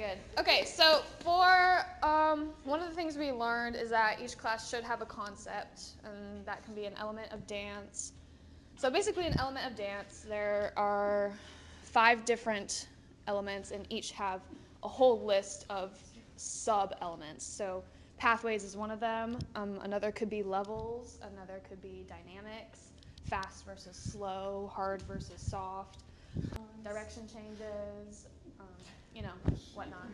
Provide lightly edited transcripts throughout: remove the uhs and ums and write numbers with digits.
good. Okay, so for one of the things we learned is that each class should have a concept, and that can be an element of dance. So basically an element of dance, there are 5 different elements, and each have a whole list of sub-elements. So pathways is one of them. Another could be levels. Another could be dynamics, fast versus slow, hard versus soft, direction changes, you know, whatnot.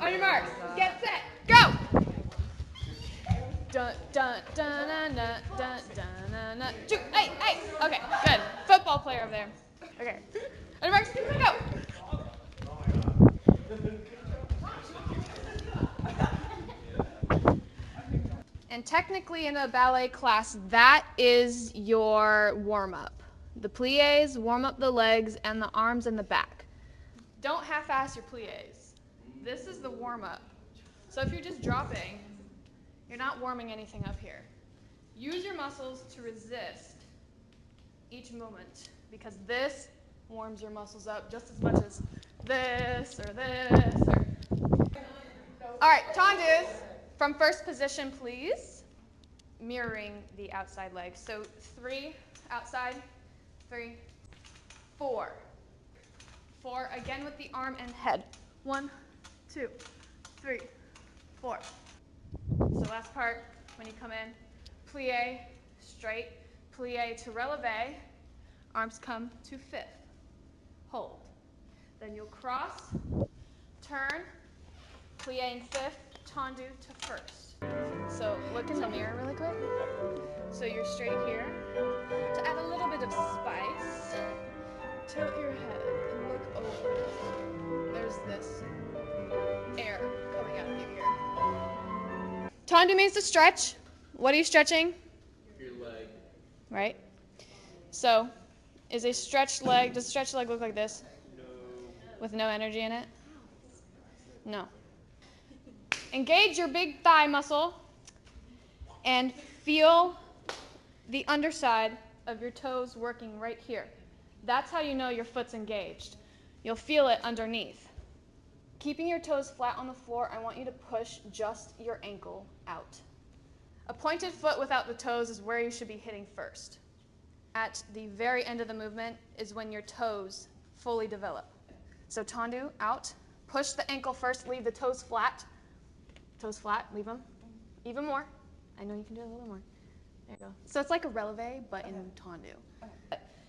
On your marks, get set, go! Dun dun dun dun dun dun dun dun. Hey, hey. Okay, good. Football player over there. Okay. On your marks, go. And technically in a ballet class, that is your warm-up. The pliés warm up the legs and the arms and the back. Don't half-ass your pliés. This is the warm-up. So if you're just dropping, you're not warming anything up here. Use your muscles to resist each movement, because this warms your muscles up just as much as this or this. All right, tendus. From first position, please. Mirroring the outside leg. So 3 outside, 3, 4. 4, again with the arm and head. 1, 2, 3, 4. So last part, when you come in, plie, straight, plie to releve, arms come to 5th, hold. Then you'll cross, turn, plie in 5th, tendu to 1st. So look in the mirror really quick. So you're straight here. To add a little bit of spice, tilt your head and look over. There's this air coming out of your ear. Tendu means to stretch. What are you stretching? Your leg. Right? So, is a stretched leg, does a stretched leg look like this? No. With no energy in it? No. Engage your big thigh muscle and feel the underside of your toes working right here. That's how you know your foot's engaged. You'll feel it underneath. Keeping your toes flat on the floor, I want you to push just your ankle out. A pointed foot without the toes is where you should be hitting first. At the very end of the movement is when your toes fully develop. So tendu, out. Push the ankle first, leave the toes flat. Toes flat, leave them. Even more. I know you can do a little more. There you go. So it's like a releve, but in tendu.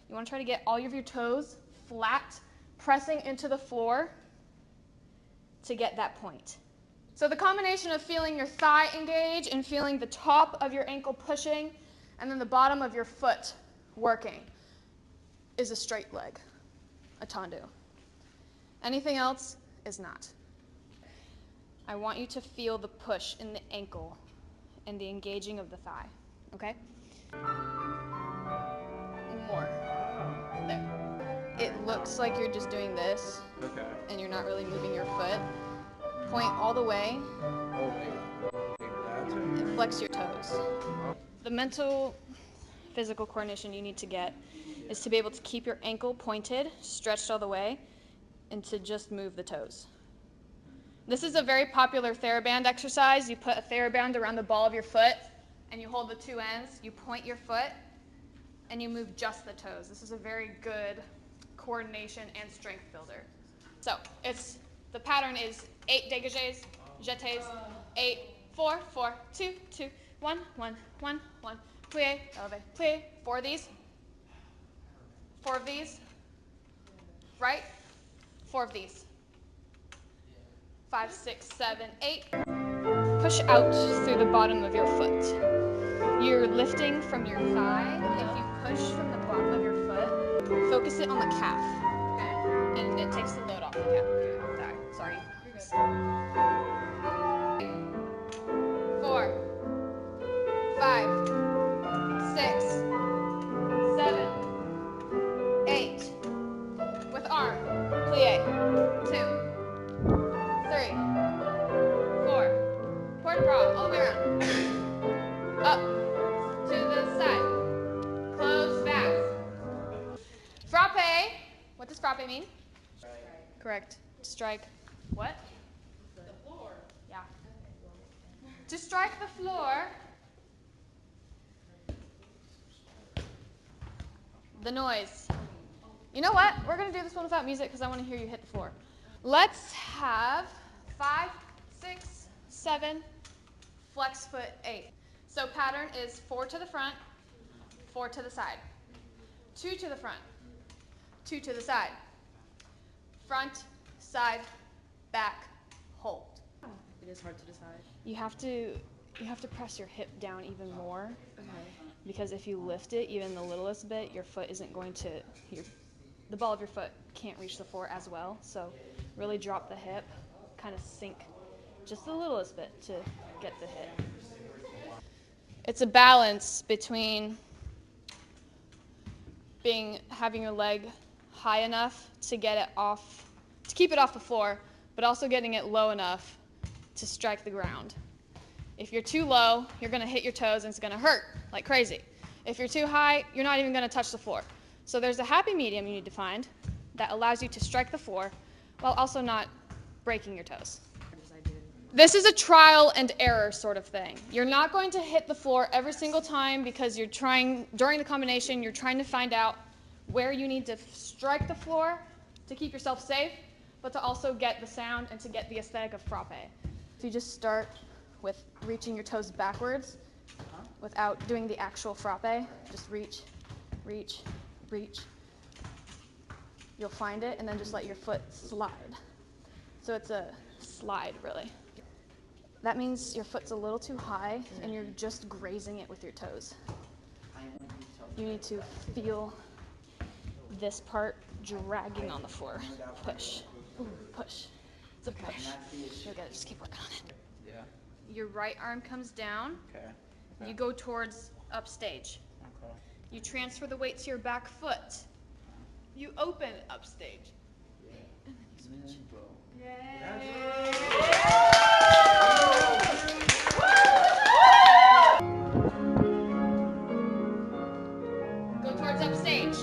You want to try to get all of your toes flat, pressing into the floor to get that point. So the combination of feeling your thigh engage and feeling the top of your ankle pushing and then the bottom of your foot working is a straight leg, a tendu. Anything else is not. I want you to feel the push in the ankle and the engaging of the thigh, okay? More. There. It looks like you're just doing this, Okay. and you're not really moving your foot. Point all the way Oh, wait. and flex your toes. The mental, physical coordination you need to get is to be able to keep your ankle pointed, stretched all the way, and to just move the toes. This is a very popular TheraBand exercise. You put a TheraBand around the ball of your foot, and you hold the 2 ends. You point your foot, and you move just the toes. This is a very good coordination and strength builder. So the pattern is 8 dégagés, jetés, 8, 4, 4, 2, 2, 1, 1, 1, 1, plie, elevate, plie. 4 of these. 4 of these. Right? 4 of these. 5, 6, 7, 8. Push out through the bottom of your foot. You're lifting from your thigh. If you push from the bottom of your foot, focus it on the calf, okay? And it takes the load off the calf. Thigh. Sorry. You're good. 4, 5, 6, 7, 8. With arm, plie. 2. 3, 4, port de bras, all the way around. Up, to the side, close, back. Frappe, what does frappe mean? Strike. Correct, strike. What? The floor. Yeah. To strike the floor, the noise. You know what? We're going to do this one without music because I want to hear you hit the floor. Let's have 5, 6, 7, flex foot 8. So pattern is 4 to the front, 4 to the side. 2 to the front, 2 to the side. Front, side, back, hold. It is hard to decide. You have to press your hip down even more. Okay. Because if you lift it even the littlest bit, your foot isn't going to, the ball of your foot can't reach the floor as well. So really drop the hip, kind of sink just the littlest bit to get the hit. It's a balance between having your leg high enough to get it off, to keep it off the floor, but also getting it low enough to strike the ground. If you're too low, you're going to hit your toes and it's going to hurt like crazy. If you're too high, you're not even going to touch the floor. So there's a happy medium you need to find that allows you to strike the floor while also not breaking your toes. This is a trial and error sort of thing. You're not going to hit the floor every single time because you're trying, during the combination, you're trying to find out where you need to strike the floor to keep yourself safe, but to also get the sound and to get the aesthetic of frappe. So you just start with reaching your toes backwards without doing the actual frappe. Just reach, reach, reach. You'll find it and then just let your foot slide. So it's a slide, really. That means your foot's a little too high and you're just grazing it with your toes. You need to feel this part dragging on the floor. Push, push. It's a push. You'll get it, just keep working on it. Yeah. Your right arm comes down. Okay. You go towards upstage. Okay. You transfer the weight to your back foot. You open upstage. And then you switch. Go towards upstage.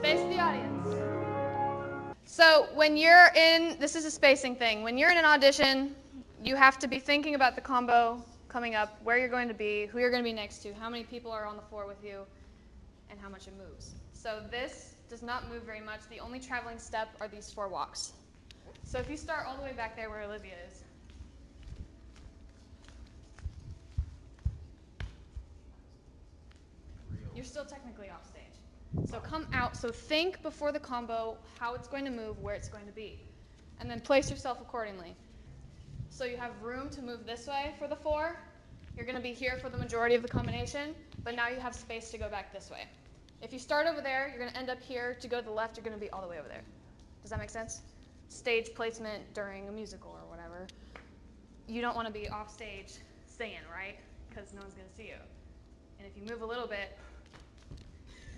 Face the audience. So when you're in, this is a spacing thing. When you're in an audition, you have to be thinking about the combo coming up, where you're going to be, who you're going to be next to, how many people are on the floor with you, and how much it moves. So this does not move very much. The only traveling step are these 4 walks. So if you start all the way back there where Olivia is, you're still technically off stage. So come out, so think before the combo how it's going to move, where it's going to be, and then place yourself accordingly. So you have room to move this way for the 4. You're going to be here for the majority of the combination, but now you have space to go back this way. If you start over there, you're going to end up here. To go to the left, you're going to be all the way over there. Does that make sense? Stage placement during a musical or whatever. You don't want to be off stage singing, right? Because no one's going to see you. And if you move a little bit,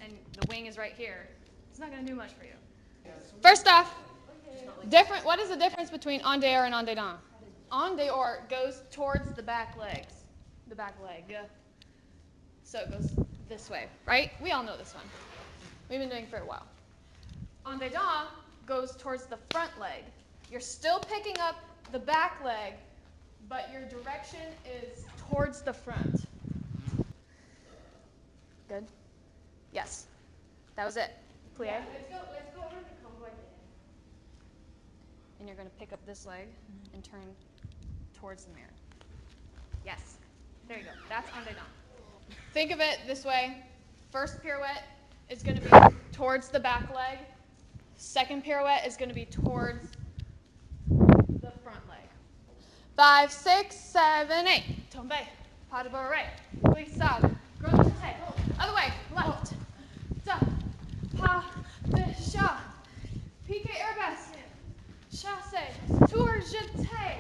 and the wing is right here, it's not going to do much for you. First off, what is the difference between en dehors and en dedans? En dehors goes towards the back legs, the back leg. So it goes this way, right? We all know this one. We've been doing it for a while. En dedans goes towards the front leg. You're still picking up the back leg, but your direction is towards the front. Good? Yes. That was it. Plie. Yeah, let's go over the combo again. And you're going to pick up this leg and turn towards the mirror. Yes. There you go. That's en dedans. Think of it this way. First pirouette is going to be towards the back leg. Second pirouette is going to be towards the front leg. 5, 6, 7, 8. Tombe. Pas de bourrée. Glissade. Gros jeté. Other way. Left. Da. Pas de chat. Piqué herbes. Chassé. Tour jeté.